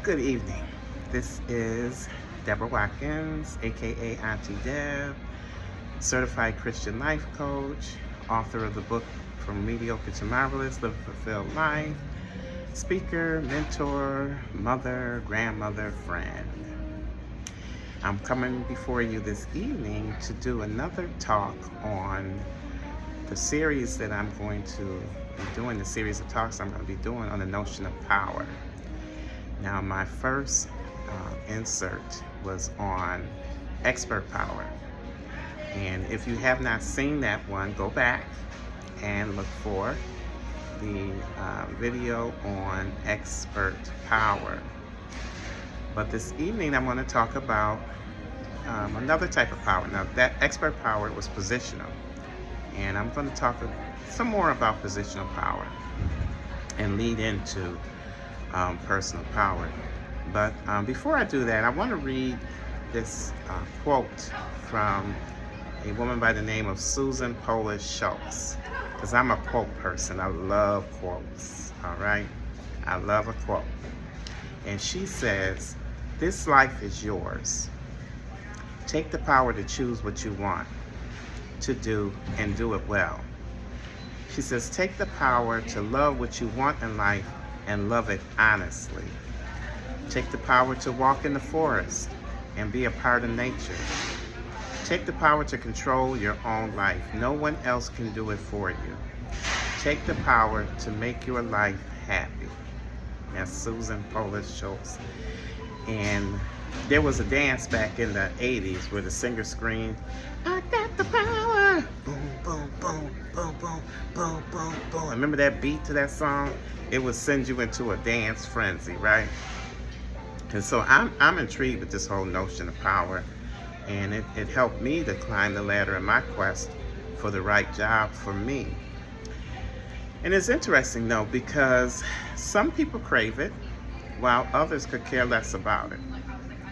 Good evening. This is Deborah Watkins, aka Auntie Deb, certified Christian life coach, author of the book From Mediocre to Marvelous, Live a Fulfilled Life, speaker, mentor, mother, grandmother, friend. I'm coming before you this evening to do another talk on the series that I'm going to be doing, the series of talks I'm going to be doing on the notion of power. Now, my first insert was on expert power. And if you have not seen that one, go back and look for the video on expert power. But this evening, I'm going to talk about another type of power. Now, that expert power was positional. And I'm going to talk some more about positional power and lead into personal power. But before I do that, I want to read this quote from a woman by the name of Susan Polish Schultz, because I'm a quote person. I love quotes, all right? I love a quote. And she says, "This life is yours. Take the power to choose what you want to do and do it well." She says, "Take the power to love what you want in life and love it honestly. Take the power to walk in the forest and be a part of nature. Take the power to control your own life. No one else can do it for you. Take the power to make your life happy." That's Susan Polish Schultz. And there was a dance back in the 80s where the singer screamed, "I got the power." Boom, boom, boom, boom, boom, boom, boom, boom. Remember that beat to that song? It would send you into a dance frenzy, right? And so I'm intrigued with this whole notion of power. And it helped me to climb the ladder in my quest for the right job for me. And it's interesting, though, because some people crave it while others could care less about it,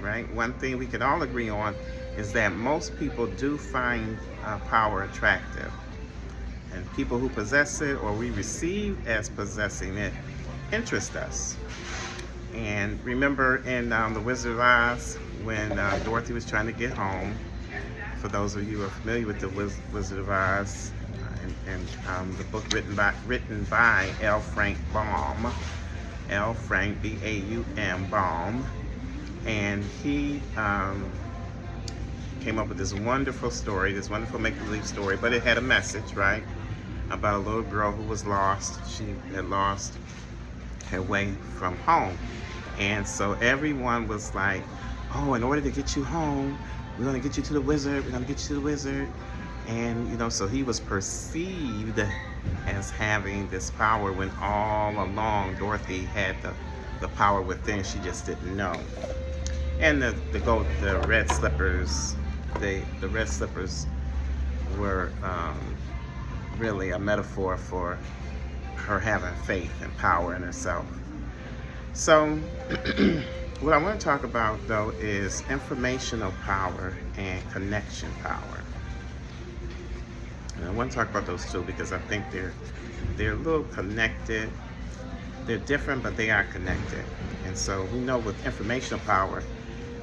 right? One thing we can all agree on is that most people do find power attractive. And people who possess it or we receive as possessing it interest us. And remember in The Wizard of Oz, when Dorothy was trying to get home, for those of you who are familiar with The Wizard of Oz, and the book written by L. Frank Baum, L. Frank, B-A-U-M, Baum, and he came up with this wonderful story, this wonderful make-believe story, but it had a message, right? About a little girl who was lost. She had lost her way from home. And so everyone was like, "Oh, in order to get you home, we're going to get you to the wizard. We're going to get you to the wizard." And, so he was perceived as having this power when all along Dorothy had the power within. She just didn't know. And the red slippers, the red slippers were really a metaphor for her having faith and power in herself. So what I want to talk about, though, is informational power and connection power. And I want to talk about those two because I think they're a little connected. They're different, but they are connected. And so we know with informational power,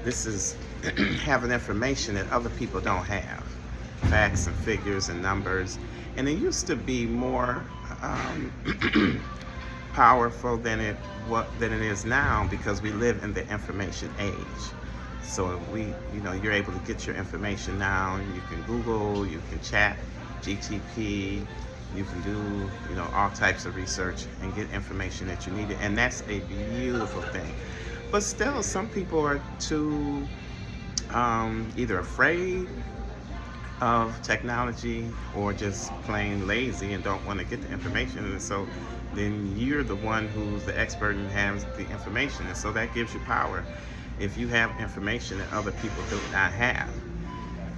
this is having information that other people don't have. Facts and figures and numbers. And it used to be more powerful than it is now because we live in the information age. So you're able to get your information now. You can Google, you can chat, GTP, you can do all types of research and get information that you need, and that's a beautiful thing. But still, some people are too either afraid of technology or just plain lazy and don't want to get the information. And so then you're the one who's the expert and has the information. And so that gives you power if you have information that other people do not have.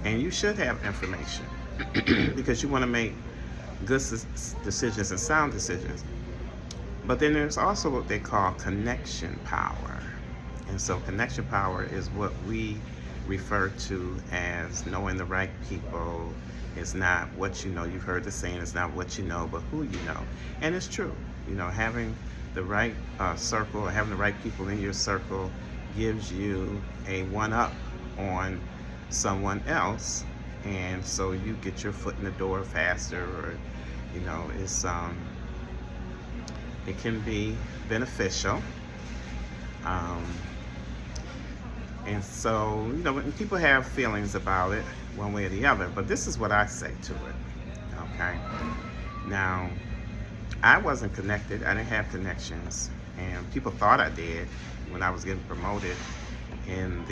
And you should have information because you want to make good decisions and sound decisions. But then there's also what they call connection power. And so connection power is what we refer to as knowing the right people. It's not what you know. You've heard the saying, it's not what you know, but who you know. And it's true. Having the right circle, or having the right people in your circle gives you a one-up on someone else, and so you get your foot in the door faster, or it can be beneficial. Um, and so when people have feelings about it one way or the other, but this is what I say to it. Okay, now I wasn't connected. I didn't have connections, and people thought I did when I was getting promoted in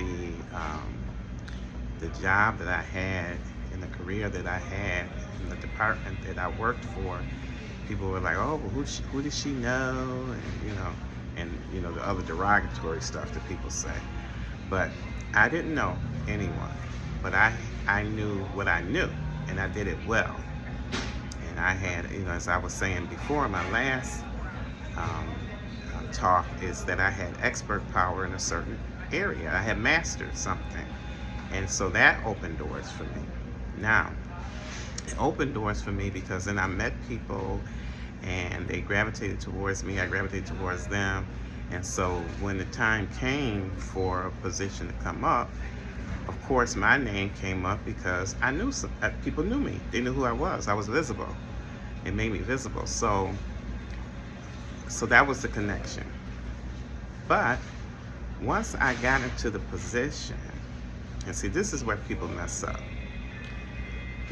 the job that I had, in the career that I had, in the department that I worked for. People were like, "Oh, well, who does she know?" And the other derogatory stuff that people say. But I didn't know anyone, but I knew what I knew, and I did it well. And I had, as I was saying before, my last talk is that I had expert power in a certain area. I had mastered something, and so that opened doors for me. Now, it opened doors for me because then I met people, and they gravitated towards me. I gravitated towards them, and so when the time came for a position to come up, of course, my name came up because I knew people knew me. They knew who I was. I was visible. It made me visible. So that was the connection. But once I got into the position, and see, this is where people mess up.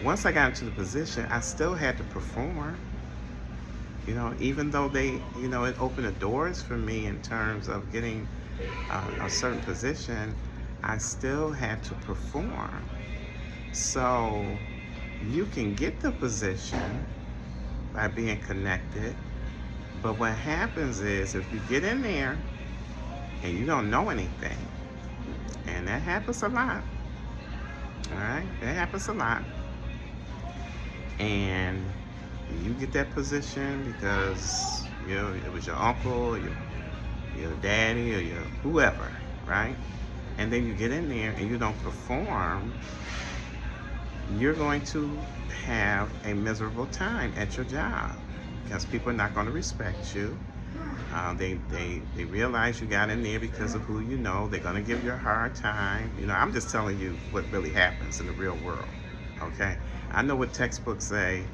Once I got into the position, I still had to perform. Even though it opened the doors for me in terms of getting a certain position, I still had to perform. So you can get the position by being connected, but what happens is if you get in there and you don't know anything, and that happens a lot, all right? That happens a lot. And you get that position because it was your uncle, your daddy, or your whoever, right? And then you get in there and you don't perform, you're going to have a miserable time at your job because people are not going to respect you. They realize you got in there because of who you know. They're going to give you a hard time. I'm just telling you what really happens in the real world, okay? I know what textbooks say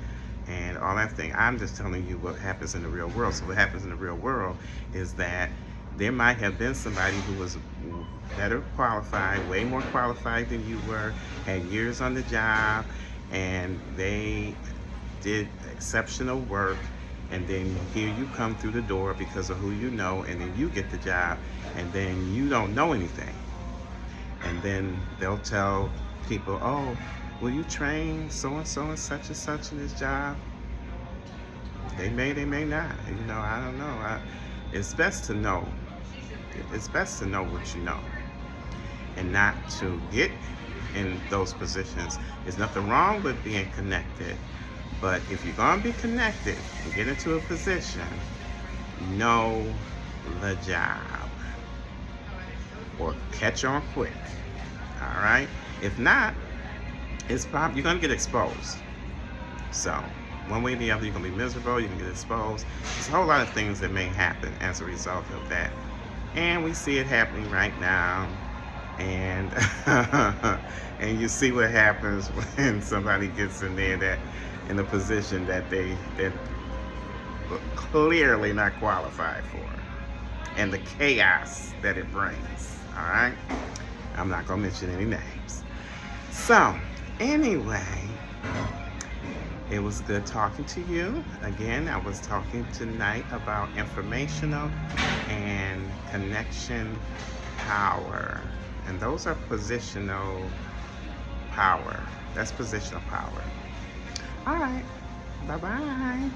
and all that thing. I'm just telling you what happens in the real world. So what happens in the real world is that there might have been somebody who was better qualified, way more qualified than you were, had years on the job, and they did exceptional work, and then here you come through the door because of who you know, and then you get the job, and then you don't know anything. And then they'll tell people, "Oh, will you train so-and-so and such in this job?" They may not. I don't know. It's best to know. It's best to know what you know and not to get in those positions. There's nothing wrong with being connected, but if you're going to be connected and get into a position, know the job or catch on quick. All right? If not, it's probably you're going to get exposed. So one way or the other, you're going to be miserable, you're going to get exposed. There's a whole lot of things that may happen as a result of that. And we see it happening right now. And and you see what happens when somebody gets in there that in a position that they're clearly not qualified for, and the chaos that it brings. All right, I'm not gonna mention any names. So anyway, it was good talking to you. Again, I was talking tonight about informational and connection power. And those are positional power. That's positional power. All right. Bye-bye.